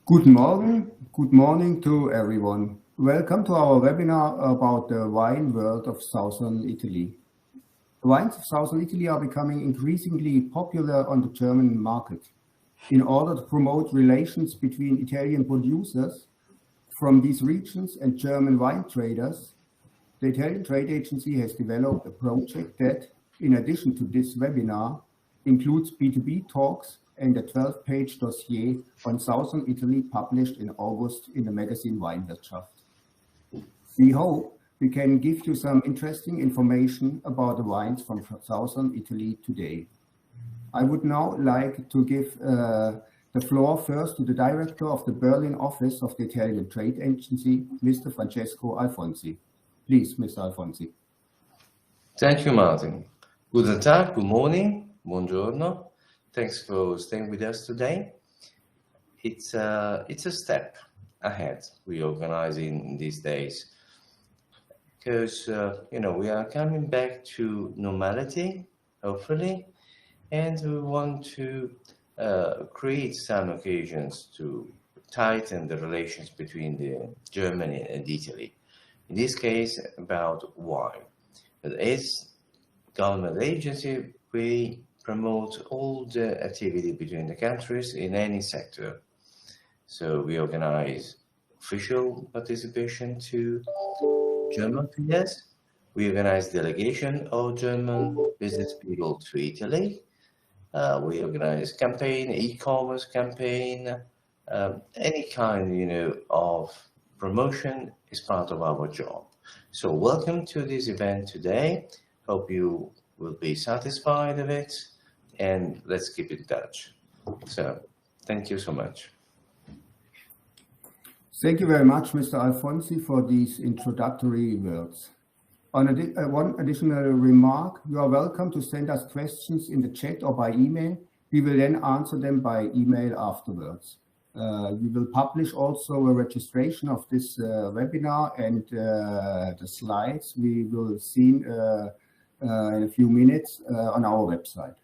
Good morning to everyone. Welcome to our webinar about the wine world of southern Italy. The wines of southern Italy are becoming increasingly popular on the German market. In order to promote relations between Italian producers from these regions and German wine traders, the Italian Trade Agency has developed a project that, in addition to this webinar, includes B2B talks and a 12-page dossier on southern Italy published in August in the magazine Weinwirtschaft. We hope we can give you some interesting information about the wines from southern Italy today. I would now like to give the floor first to the director of the Berlin office of the Italian Trade Agency, Mr. Francesco Alfonsi. Please, Mr. Alfonsi. Thank you, Martin. Guten Tag, good morning, buongiorno. Thanks for staying with us today. It's a step ahead we organize in these days because we are coming back to normality, hopefully, and we want to create some occasions to tighten the relations between Germany and Italy. In this case, about wine. As government agency, we promote all the activity between the countries in any sector. So we organize official participation to German fairs. We organize delegation of German business people to Italy. We organize campaign, e-commerce campaign, any kind, of promotion is part of our job. So welcome to this event today. Hope you will be satisfied of it, and let's keep in touch. So thank you so much. Thank you very much, Mr. Alfonsi, for these introductory words. On one additional remark, you are welcome to send us questions in the chat or by email. We will then answer them by email afterwards. We will publish also a registration of this webinar and the slides we will see in a few minutes on our website.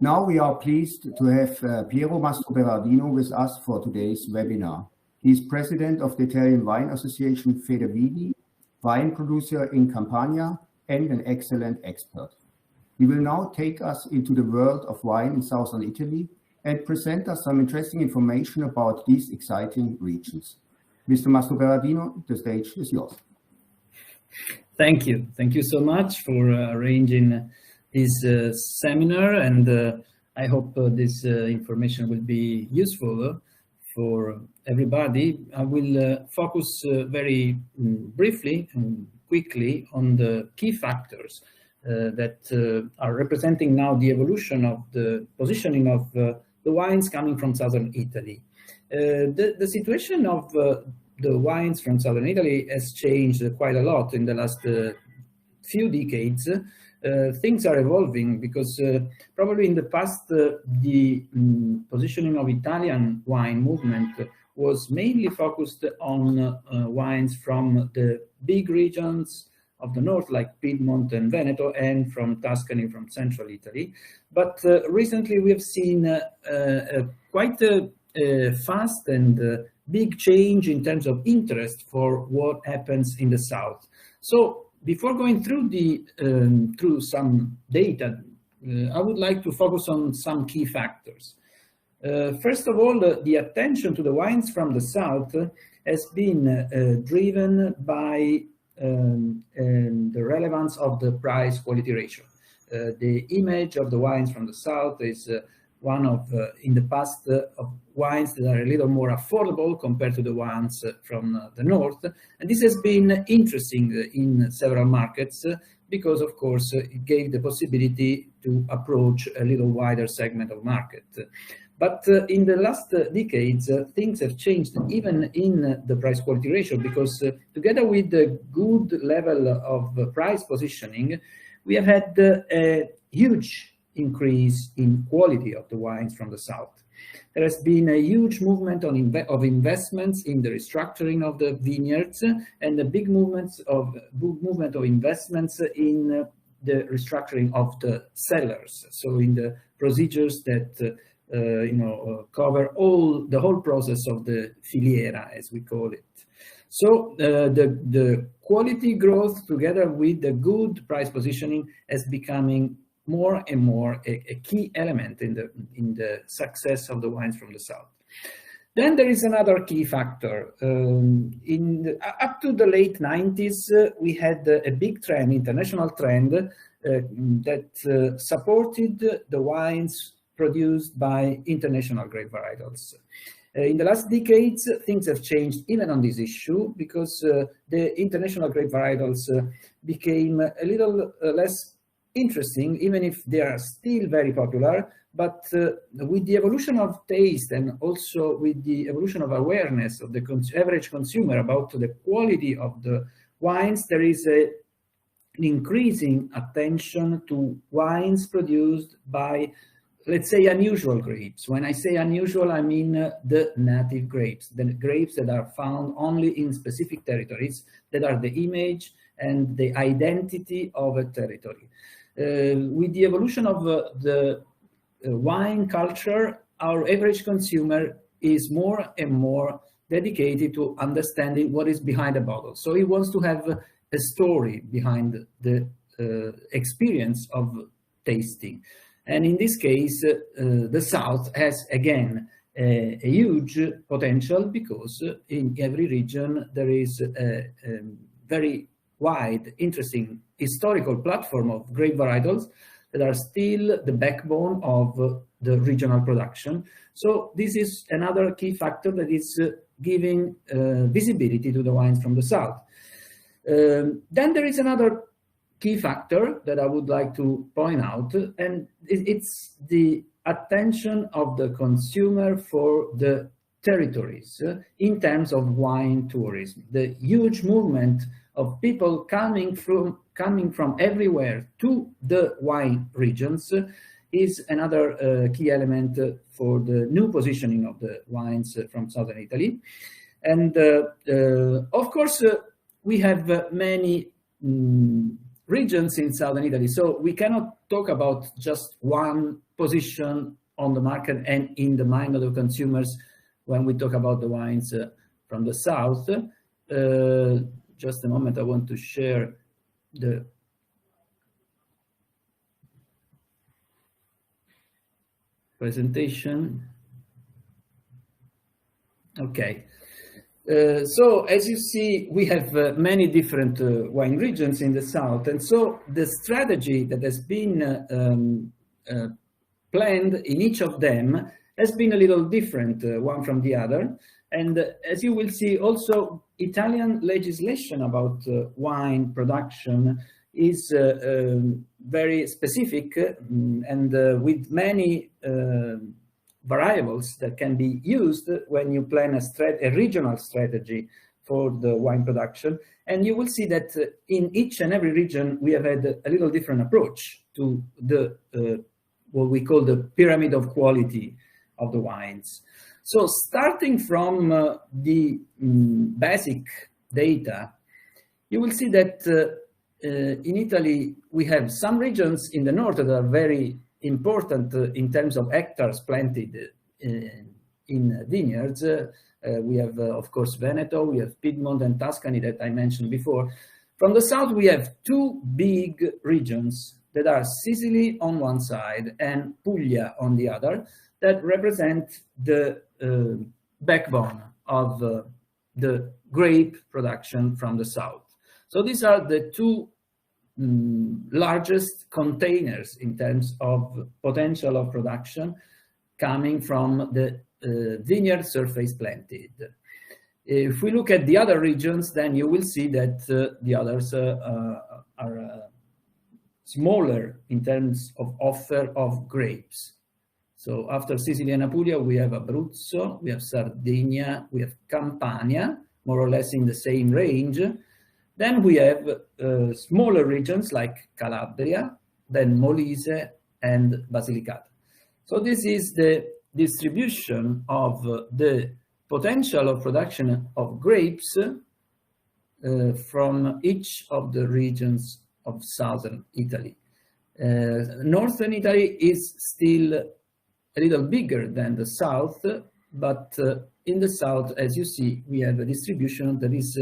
Now we are pleased to have Piero Mastroberardino with us for today's webinar. He is president of the Italian Wine Association Fedevini, wine producer in Campania, and an excellent expert. He will now take us into the world of wine in southern Italy and present us some interesting information about these exciting regions. Mr. Mastroberardino, the stage is yours. Thank you. Thank you so much for arranging this seminar, and I hope this information will be useful for everybody. I will focus very briefly and quickly on the key factors that are representing now the evolution of the positioning of the wines coming from southern Italy. The situation of the wines from southern Italy has changed quite a lot in the last few decades. Things are evolving because probably in the past the positioning of Italian wine movement was mainly focused on wines from the big regions of the north, like Piedmont and Veneto, and from Tuscany, from central Italy. But recently we have seen quite a fast and big change in terms of interest for what happens in the south. So before going through through some data, I would like to focus on some key factors. First of all, the attention to the wines from the south has been driven by the relevance of the price-quality ratio. The image of the wines from the south is one of, in the past, of wines that are a little more affordable compared to the ones from the north. And this has been interesting in several markets because, of course, it gave the possibility to approach a little wider segment of market. But in the last decades, things have changed even in the price-quality ratio because together with the good level of price positioning, we have had a huge increase in quality of the wines from the south. There has been a huge movement of investments in the restructuring of the vineyards and a big movement of investments in the restructuring of the cellars, so in the procedures that cover the whole process of the filiera, as we call it. So the quality growth together with the good price positioning is becoming more and more a key element in the success of the wines from the south. Then there is another key factor. Up to the late 90s, we had a big trend, international trend, that supported the wines produced by international grape varietals. In the last decades, things have changed even on this issue, because the international grape varietals became a little less interesting, even if they are still very popular. But with the evolution of taste and also with the evolution of awareness of the average consumer about the quality of the wines, there is an increasing attention to wines produced by, let's say, unusual grapes. When I say unusual, I mean the native grapes, the grapes that are found only in specific territories, that are the image and the identity of a territory. With the evolution of the wine culture, our average consumer is more and more dedicated to understanding what is behind a bottle. So he wants to have a story behind the experience of tasting. And in this case, the South has, again, a huge potential, because in every region there is a very wide, interesting historical platform of grape varietals that are still the backbone of the regional production. So this is another key factor that is giving visibility to the wines from the South. Then there is another key factor that I would like to point out, and it's the attention of the consumer for the territories in terms of wine tourism. The huge movement of people coming from everywhere to the wine regions is another key element for the new positioning of the wines from southern Italy. And of course, we have many regions in southern Italy, so we cannot talk about just one position on the market and in the mind of the consumers when we talk about the wines from the south. Just a moment, I want to share the presentation. Okay. So as you see, we have many different wine regions in the south, and so the strategy that has been planned in each of them has been a little different one from the other. And as you will see, also Italian legislation about wine production is very specific and with many variables that can be used when you plan a regional strategy for the wine production. And you will see that in each and every region, we have had a little different approach to the what we call the pyramid of quality of the wines. So starting from the basic data, you will see that in Italy, we have some regions in the north that are very important in terms of hectares planted in vineyards. We have, of course, Veneto, we have Piedmont and Tuscany that I mentioned before. From the south, we have two big regions that are Sicily on one side and Puglia on the other, that represent the backbone of the grape production from the south. So these are the two largest containers in terms of potential of production coming from the vineyard surface planted. If we look at the other regions, then you will see that the others are smaller in terms of offer of grapes. So after Sicily and Apulia, we have Abruzzo, we have Sardinia, we have Campania, more or less in the same range. Then we have smaller regions like Calabria, then Molise and Basilicata. So this is the distribution of the potential of production of grapes from each of the regions of southern Italy. Northern Italy is still a little bigger than the south, but in the south, as you see, we have a distribution that is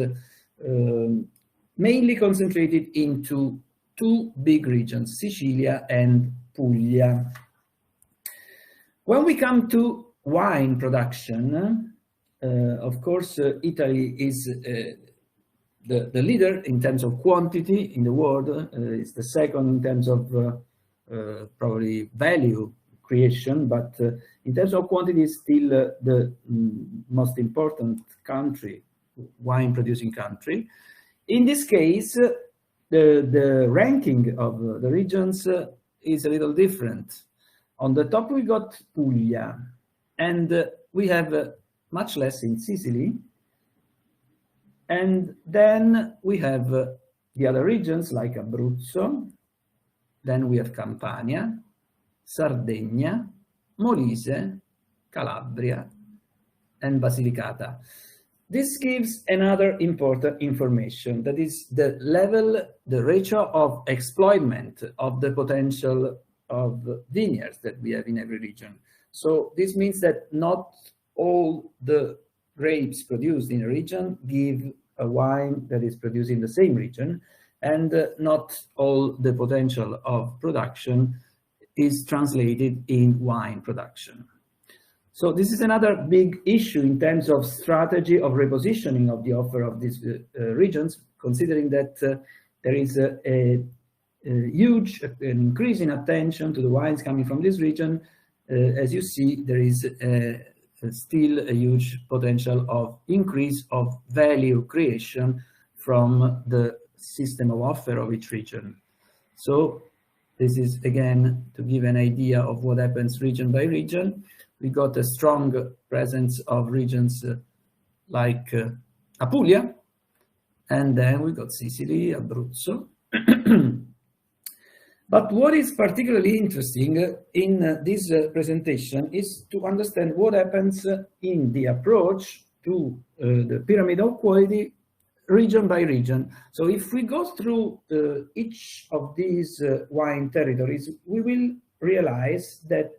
mainly concentrated into two big regions, Sicilia and Puglia. When we come to wine production, of course, Italy is the leader in terms of quantity in the world. It's the second in terms of probably value creation, but in terms of quantity, it's still the most important country, wine producing country. In this case, the ranking of the regions is a little different. On the top, we got Puglia, and we have much less in Sicily. And then we have the other regions like Abruzzo, then we have Campania, Sardinia, Molise, Calabria, and Basilicata. This gives another important information, that is the level, the ratio of exploitment of the potential of vineyards that we have in every region. So this means that not all the grapes produced in a region give a wine that is produced in the same region, and not all the potential of production is translated in wine production. So this is another big issue in terms of strategy of repositioning of the offer of these regions, considering that there is a huge increase in attention to the wines coming from this region. As you see, there is still a huge potential of increase of value creation from the system of offer of each region. So this is, again, to give an idea of what happens region by region. We got a strong presence of regions like Apulia, and then we got Sicily, Abruzzo. But what is particularly interesting in this presentation is to understand what happens in the approach to the pyramid of quality region by region. So if we go through each of these wine territories, we will realize that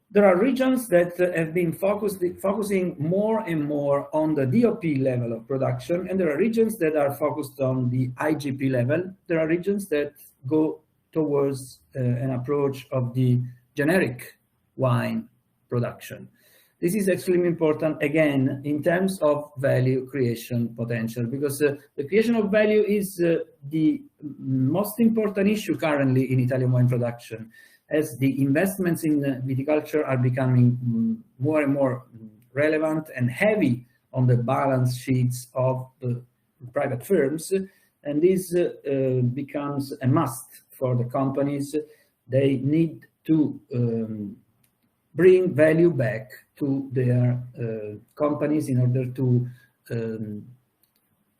there are regions that have been focusing more and more on the DOP level of production, and there are regions that are focused on the IGP level. There are regions that go towards an approach of the generic wine production. This is extremely important, again, in terms of value creation potential, because the creation of value is the most important issue currently in Italian wine production, as the investments in viticulture are becoming more and more relevant and heavy on the balance sheets of the private firms, and this becomes a must for the companies. They need to bring value back to their companies in order to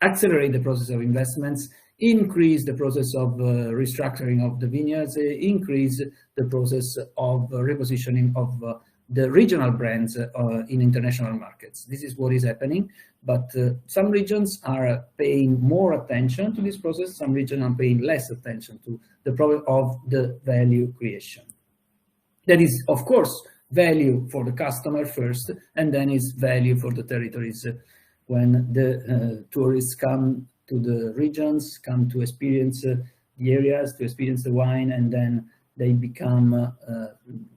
accelerate the process of investments, increase the process of restructuring of the vineyards, increase the process of repositioning of the regional brands in international markets. This is what is happening, but some regions are paying more attention to this process, some regions are paying less attention to the problem of the value creation. That is, of course, value for the customer first, and then is value for the territories when the tourists come to the regions, come to experience the areas, to experience the wine, and then they become,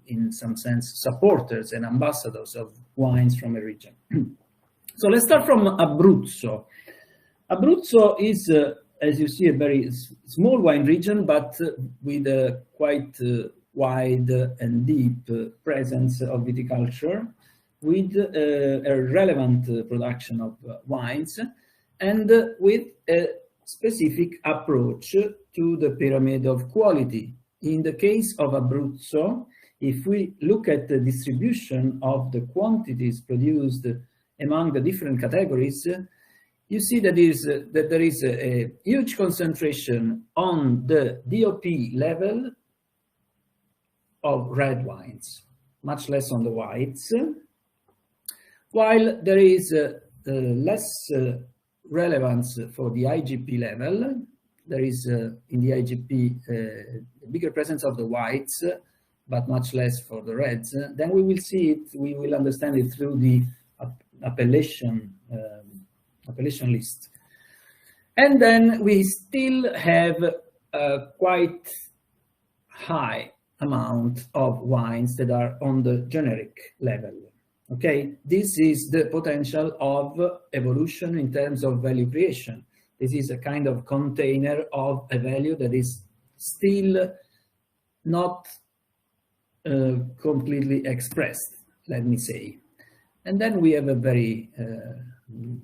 in some sense, supporters and ambassadors of wines from a region. So let's start from Abruzzo. Abruzzo is, as you see, a very small wine region, but with a quite wide and deep presence of viticulture, with a relevant production of wines, and with a specific approach to the pyramid of quality. In the case of Abruzzo, if we look at the distribution of the quantities produced among the different categories, you see that there is a huge concentration on the DOP level of red wines, much less on the whites, while there is less relevance for the IGP level. There is in the IGP a bigger presence of the whites, but much less for the reds, then we will see it, we will understand it through the appellation list. And then we still have a quite high amount of wines that are on the generic level. Okay, this is the potential of evolution in terms of value creation. This is a kind of container of a value that is still not completely expressed, let me say. And then we have a very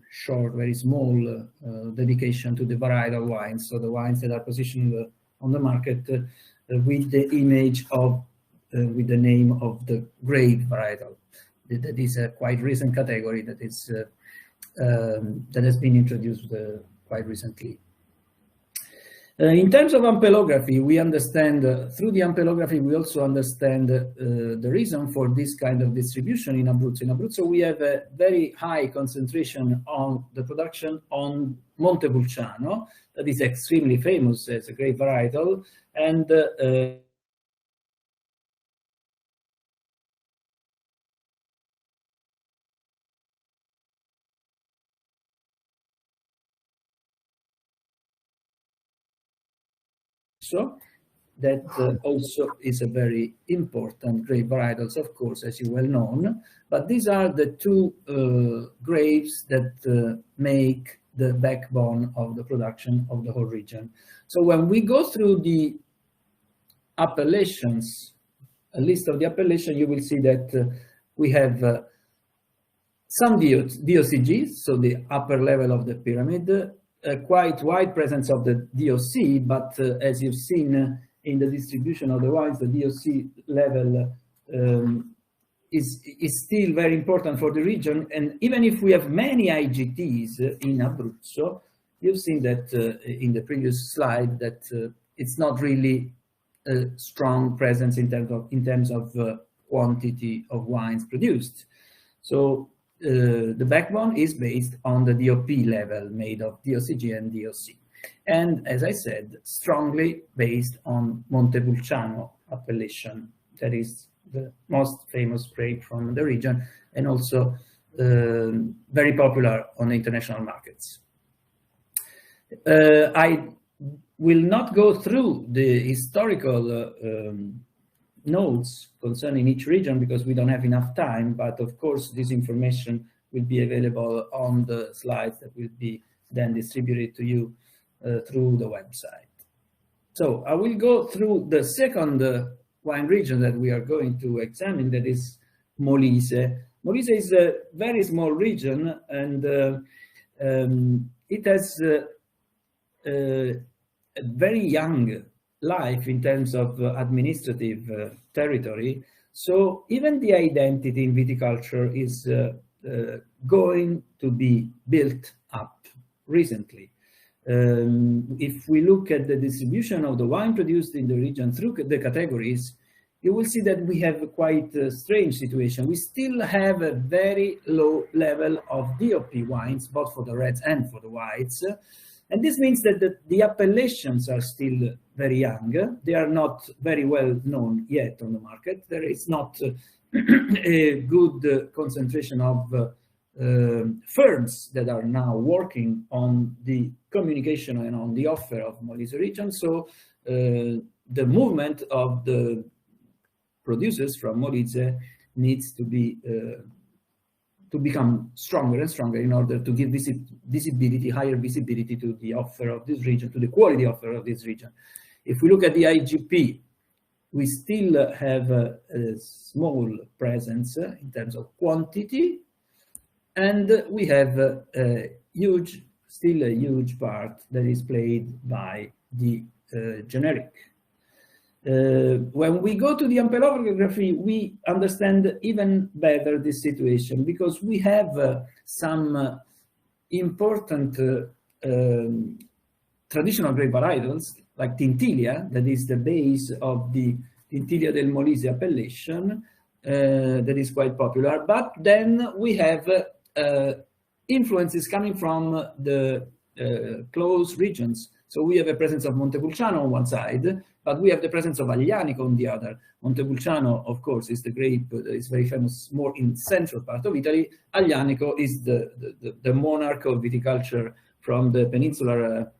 short, very small dedication to the varietal wines, so the wines that are positioned on the market with the image of, with the name of the grade varietal. That is a quite recent category that is that has been introduced quite recently. In terms of ampelography, we understand, through the ampelography, we also understand the reason for this kind of distribution in Abruzzo. In Abruzzo, we have a very high concentration on the production on Montepulciano, that is extremely famous as a grape varietal, and so that also is a very important grape varietals, of course, as you well known. But these are the two grapes that make the backbone of the production of the whole region. So when we go through the appellations, a list of the appellation, you will see that we have some DOCGs, so the upper level of the pyramid, a quite wide presence of the DOC, but as you've seen in the distribution of the wines, the DOC level is still very important for the region. And even if we have many IGTs in Abruzzo, you've seen that in the previous slide that it's not really a strong presence in terms of quantity of wines produced. So the backbone is based on the DOP level made of DOCG and DOC. And as I said, strongly based on Montepulciano appellation, that is the most famous grape from the region, and also very popular on the international markets. I will not go through the historical notes concerning each region because we don't have enough time, but of course this information will be available on the slides that will be then distributed to you through the website. So I will go through the second wine region that we are going to examine, that is Molise. Molise is a very small region, and it has a very young life in terms of administrative territory. So even the identity in viticulture is going to be built up recently. If we look at the distribution of the wine produced in the region through the categories, you will see that we have a quite strange situation. We still have a very low level of DOP wines, both for the reds and for the whites. And this means that the appellations are still very young. They are not very well known yet on the market. There is not a good concentration of firms that are now working on the communication and on the offer of Molise region. So the movement of the producers from Molise needs to be to become stronger and stronger in order to give visibility, higher visibility to the offer of this region, to the quality offer of this region. If we look at the IGP, we still have a small presence in terms of quantity, and we have still a huge part that is played by the generic. When we go to the ampelography, we understand even better this situation because we have some important traditional grape varietals like Tintilia, that is the base of the Tintilia del Molise appellation, that is quite popular. But then we have influences coming from the close regions. So we have a presence of Montepulciano on one side, but we have the presence of Aglianico on the other. Montepulciano, of course, is the grape that is very famous more in central part of Italy. Aglianico is the monarch of viticulture from the peninsular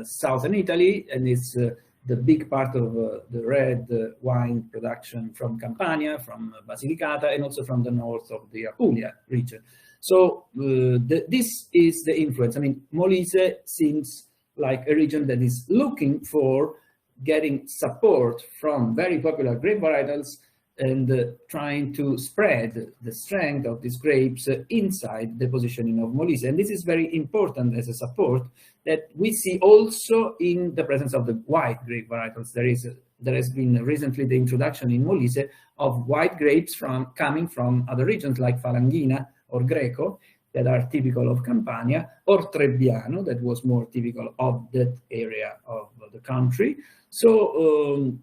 southern Italy, and it's the big part of the red wine production from Campania, from Basilicata, and also from the north of the Apulia region. So this is the influence. I mean, Molise seems like a region that is looking for getting support from very popular grape varietals and trying to spread the strength of these grapes inside the positioning of Molise. And this is very important as a support that we see also in the presence of the white grape varietals. There has been recently the introduction in Molise of white grapes coming from other regions like Falanghina or Greco, that are typical of Campania, or Trebbiano, that was more typical of that area of the country. So,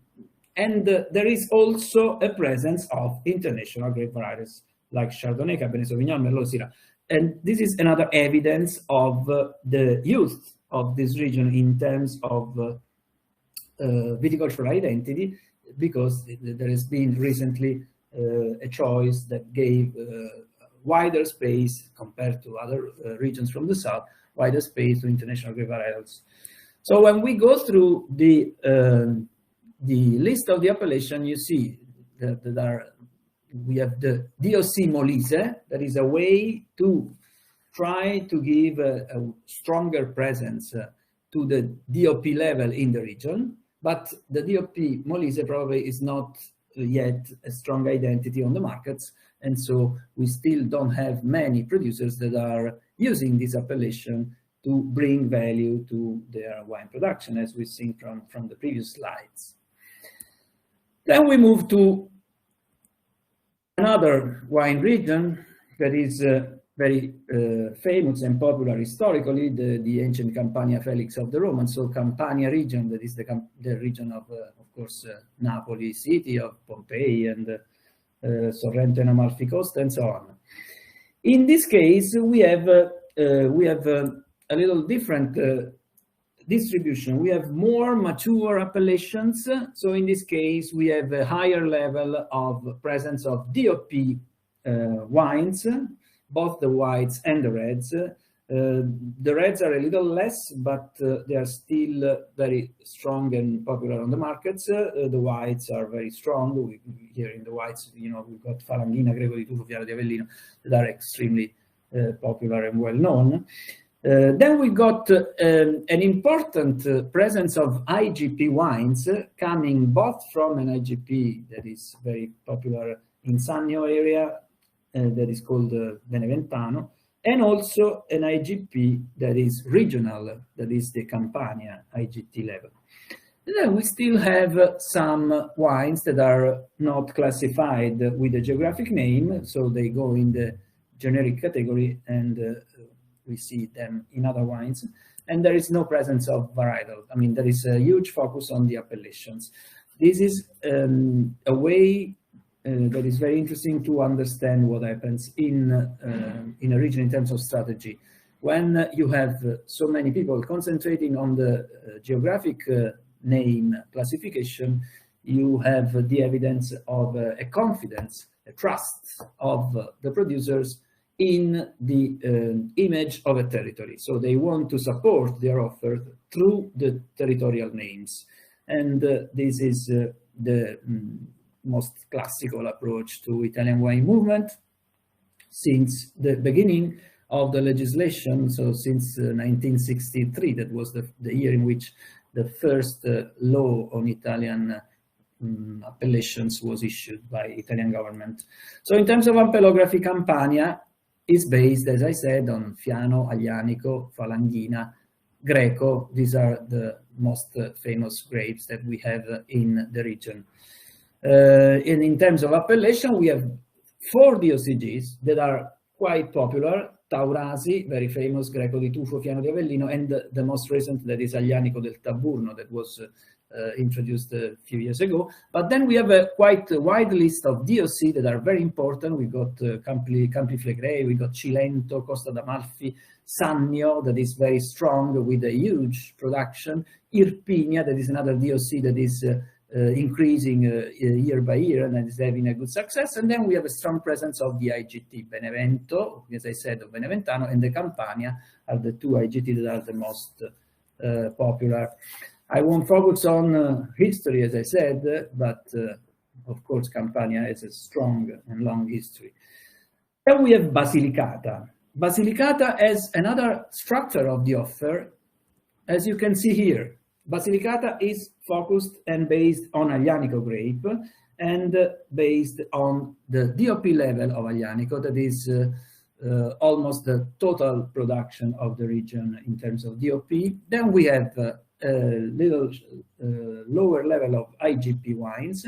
and there is also a presence of international grape varieties like Chardonnay, Cabernet Sauvignon, Merlot, Syrah. And this is another evidence of the youth of this region in terms of viticultural identity, because there has been recently a choice that gave wider space compared to other regions from the south, wider space to international grape varietals. So when we go through the list of the appellation, you see that we have the DOC Molise, that is a way to try to give a stronger presence to the DOP level in the region, but the DOP Molise probably is not yet a strong identity on the markets, and so we still don't have many producers that are using this appellation to bring value to their wine production, as we've seen from the previous slides. Then we move to another wine region that is very famous and popular historically, the ancient Campania Felix of the Romans, so Campania region, that is the region of course, Napoli city, of Pompeii, and Sorrento and Amalfi Coast, and so on. In this case, we have a little different distribution. We have more mature appellations. So in this case, we have a higher level of presence of DOP wines, both the whites and the reds. The reds are a little less, but they are still very strong and popular on the markets. The whites are very strong. Here in the whites, you know, we've got Falanghina, Greco di Tufo, Fiano di Avellino that are extremely popular and well known. Then we got an important presence of IGP wines coming both from an IGP that is very popular in Sannio area, that is called Beneventano, and also an IGP that is regional, that is the Campania IGT level. And then we still have some wines that are not classified with a geographic name, so they go in the generic category, and we see them in other wines. And there is no presence of varietal. I mean, there is a huge focus on the appellations. This is a way that is very interesting to understand what happens in a region in terms of strategy. When you have so many people concentrating on the geographic name classification, you have the evidence of a confidence, a trust of the producers in the image of a territory. So they want to support their offer through the territorial names. And this is the most classical approach to Italian wine movement since the beginning of the legislation. So since 1963, that was the year in which the first law on Italian appellations was issued by Italian government. So in terms of ampelography, Campania is based, as I said, on Fiano, Aglianico, Falanghina, Greco. These are the most famous grapes that we have in the region. And in terms of appellation, we have 4 DOCGs that are quite popular. Taurasi, very famous, Greco di Tufo, Fiano di Avellino, and the most recent, that is Aglianico del Taburno, that was introduced a few years ago. But then we have a quite wide list of DOC that are very important. We got Campi Flegrei, we got Cilento, Costa d'Amalfi, Sannio, that is very strong with a huge production, Irpinia, that is another DOC that is increasing year by year and is having a good success. And then we have a strong presence of the IGT, Benevento, as I said, of Beneventano, and the Campania are the two IGT that are the most popular. I won't focus on history, as I said, but of course, Campania has a strong and long history. Then we have Basilicata. Basilicata has another structure of the offer, as you can see here. Basilicata is focused and based on Aglianico grape and based on the DOP level of Aglianico, that is almost the total production of the region in terms of DOP. Then we have a little lower level of IGP wines,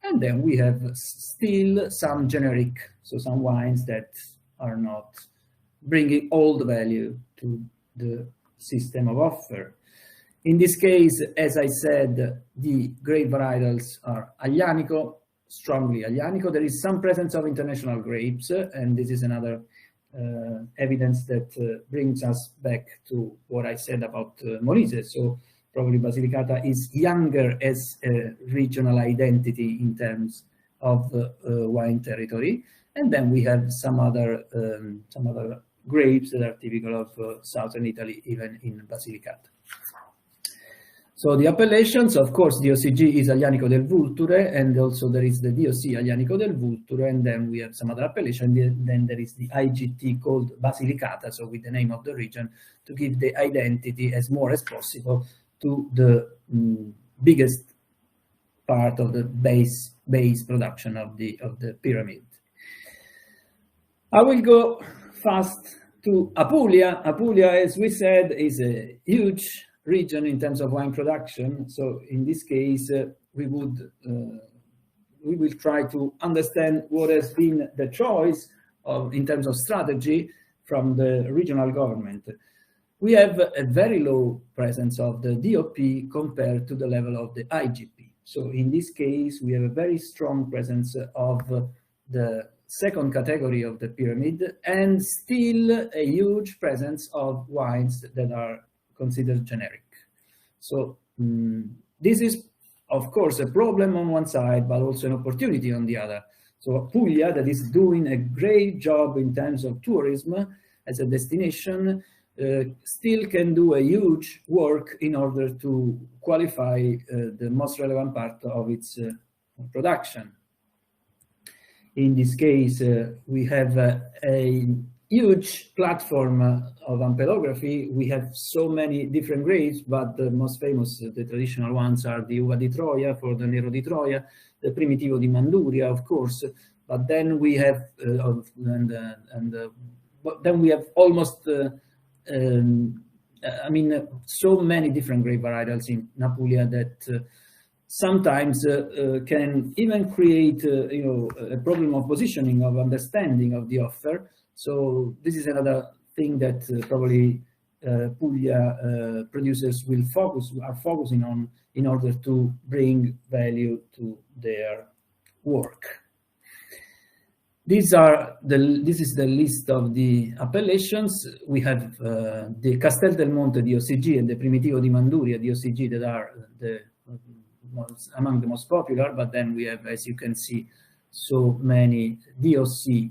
and then we have still some generic, so some wines that are not bringing all the value to the system of offer. In this case, as I said, the grape varietals are Aglianico, strongly Aglianico. There is some presence of international grapes, and this is another evidence that brings us back to what I said about Molise. So probably Basilicata is younger as a regional identity in terms of wine territory. And then we have some other grapes that are typical of southern Italy, even in Basilicata. So the appellations, of course, DOCG is Aglianico del Vulture, and also there is the DOC Aglianico del Vulture, and then we have some other appellation. Then there is the IGT called Basilicata, so with the name of the region, to give the identity as more as possible to the biggest part of the base production of the pyramid. I will go fast to Apulia. Apulia, as we said, is a huge region in terms of wine production. So in this case, we will try to understand what has been the choice in terms of strategy from the regional government. We have a very low presence of the DOP compared to the level of the IGP. So in this case, we have a very strong presence of the second category of the pyramid, and still a huge presence of wines that are considered generic. So this is, of course, a problem on one side, but also an opportunity on the other. So Apulia, that is doing a great job in terms of tourism as a destination, still can do a huge work in order to qualify the most relevant part of its production. In this case, we have a huge platform of ampelography. We have so many different grapes, but the most famous, the traditional ones, are the Uva di Troia for the Nero di Troia, the Primitivo di Manduria, of course. But then we have, then we have almost, I mean, so many different grape varietals in Apulia that sometimes can even create, a problem of positioning, of understanding of the offer. So this is another thing that probably Puglia producers are focusing on in order to bring value to their work. This is the list of the appellations. We have the Castel del Monte DOCG and the Primitivo di Manduria DOCG that are among the most popular, but then we have, as you can see, so many DOC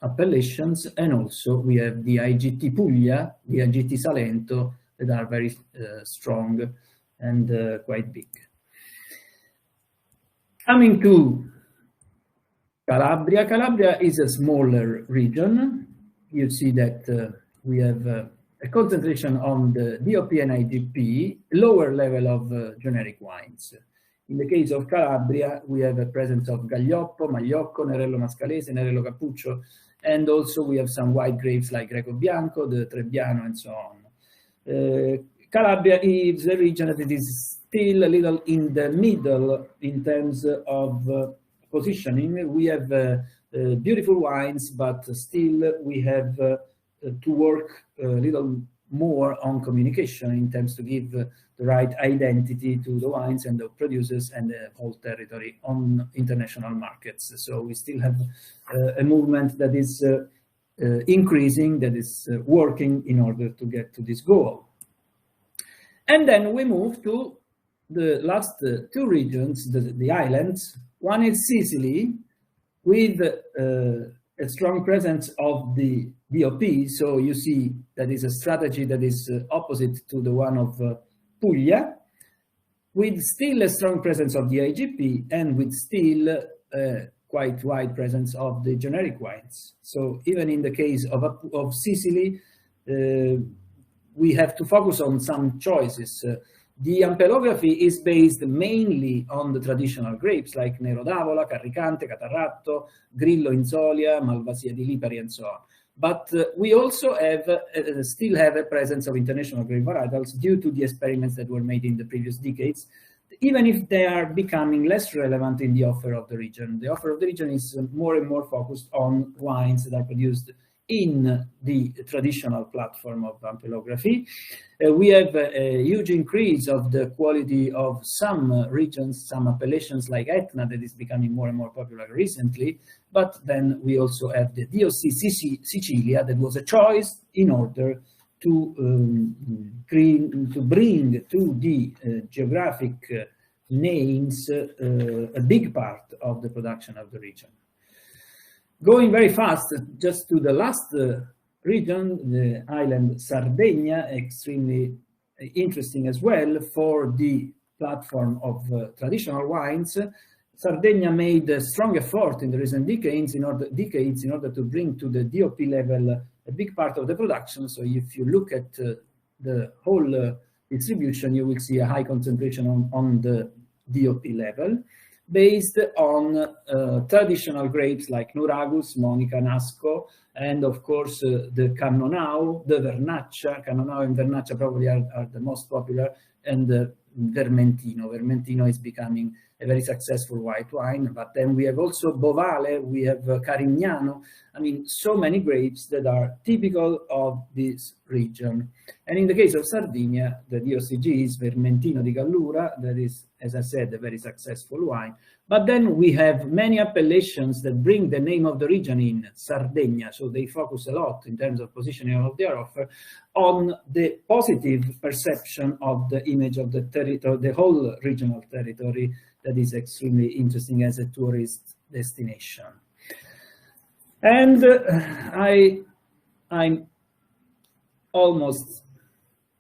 appellations, and also we have the IGT Puglia, the IGT Salento, that are very strong and quite big. Coming to Calabria. Calabria is a smaller region. You see that we have a concentration on the DOP and IGP, lower level of generic wines. In the case of Calabria, we have a presence of Gaglioppo, Magliocco, Nerello Mascalese, Nerello Cappuccio, and also we have some white grapes like Greco Bianco, the Trebbiano, and so on. Calabria is a region that is still a little in the middle in terms of positioning. We have beautiful wines, but still we have to work a little more on communication in terms to give the right identity to the wines and the producers and the whole territory on international markets. So we still have a movement that is increasing, that is working in order to get to this goal. And then we move to the last two regions, the islands. One is Sicily, with a strong presence of the DOP. So you see that is a strategy that is opposite to the one of Puglia, with still a strong presence of the IGP and with still quite wide presence of the generic wines. So even in the case of Sicily, we have to focus on some choices. The ampelography is based mainly on the traditional grapes like Nero d'Avola, Carricante, Catarratto, Grillo, Inzolia, Malvasia di Lipari, and so on. But we also have still have a presence of international grape varietals due to the experiments that were made in the previous decades, even if they are becoming less relevant in the offer of the region. The offer of the region is more and more focused on wines that are produced in the traditional platform of ampelography. We have a huge increase of the quality of some regions, some appellations like Etna, that is becoming more and more popular recently. But then we also have the DOC Sicilia, that was a choice in order to bring to the geographic names a big part of the production of the region. Going very fast, just to the last region, the island Sardinia, extremely interesting as well for the platform of traditional wines. Sardinia made a strong effort in the recent decades in order to bring to the DOP level a big part of the production. So if you look at the whole distribution, you will see a high concentration on the DOP level, based on traditional grapes like Nuragus, Monica, Nasco, and of course the Cannonau, the Vernaccia. Cannonau and Vernaccia probably are the most popular, and Vermentino. Vermentino is becoming a very successful white wine, but then we have also Bovale, we have Carignano. I mean, so many grapes that are typical of this region. And in the case of Sardinia, the DOCG is Vermentino di Gallura, that is, as I said, a very successful wine. But then we have many appellations that bring the name of the region in, Sardinia, so they focus a lot in terms of positioning of their offer on the positive perception of the image of the territory, the whole regional territory, that is extremely interesting as a tourist destination. And I'm almost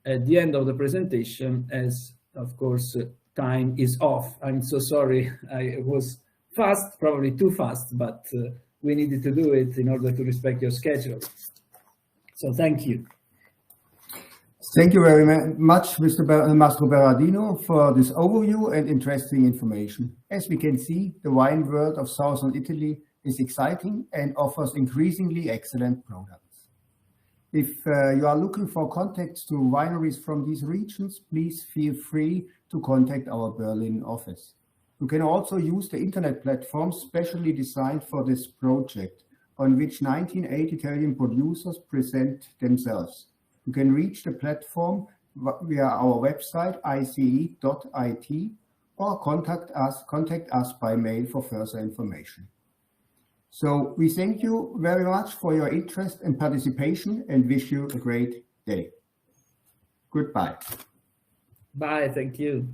at the end of the presentation, as of course time is off. I'm so sorry, I was fast, probably too fast, but we needed to do it in order to respect your schedule. So thank you. Thank you very much, Mr. Mastro Berardino, for this overview and interesting information. As we can see, the wine world of southern Italy is exciting and offers increasingly excellent products. If you are looking for contacts to wineries from these regions, please feel free to contact our Berlin office. You can also use the internet platform specially designed for this project, on which 98 Italian producers present themselves. You can reach the platform via our website ice.it or contact us by mail for further information. So we thank you very much for your interest and participation and wish you a great day. Goodbye. Bye, thank you.